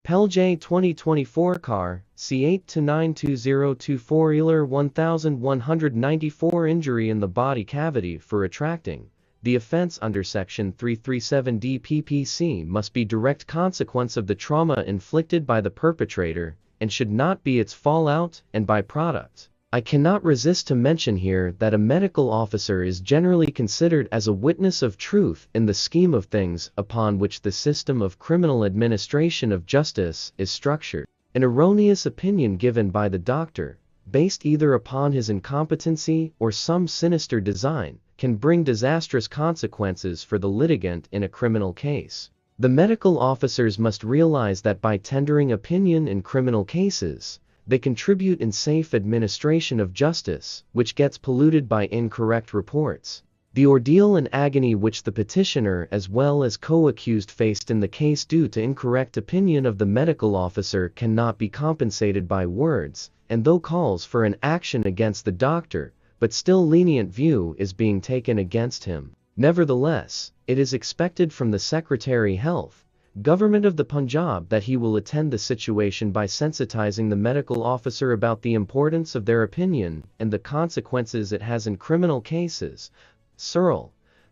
J 2024 Cr.C 8-92024 Ealer 1194 Injury in the body cavity for retracting. The offense under Section 337D PPC must be direct consequence of the trauma inflicted by the perpetrator and should not be its fallout and byproduct. I cannot resist to mention here that a medical officer is generally considered as a witness of truth in the scheme of things upon which the system of criminal administration of justice is structured. An erroneous opinion given by the doctor, based either upon his incompetency or some sinister design, can bring disastrous consequences for the litigant in a criminal case. The medical officers must realize that by tendering opinion in criminal cases, they contribute in safe administration of justice, which gets polluted by incorrect reports. The ordeal and agony which the petitioner as well as co-accused faced in the case due to incorrect opinion of the medical officer cannot be compensated by words, and though calls for an action against the doctor, but still lenient view is being taken against him. Nevertheless, it is expected from the Secretary Health, Government of the Punjab that he will attend the situation by sensitizing the medical officer about the importance of their opinion and the consequences it has in criminal cases. Cr.C.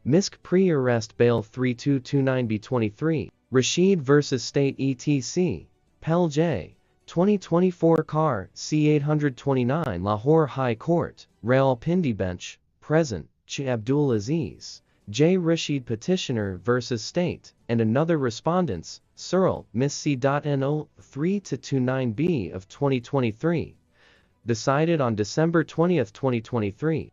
Misc Pre-Arrest Bail 3229B23, Rashid vs. State etc. J. 2024 Cr.C. 829 Lahore High Court, Rawalpindi Bench, Present, Ch. Abdul Aziz J. Rashid Petitioner vs. State, and another respondents, Cr.C. Miss C.No. 3-29B of 2023. Decided on December 20, 2023.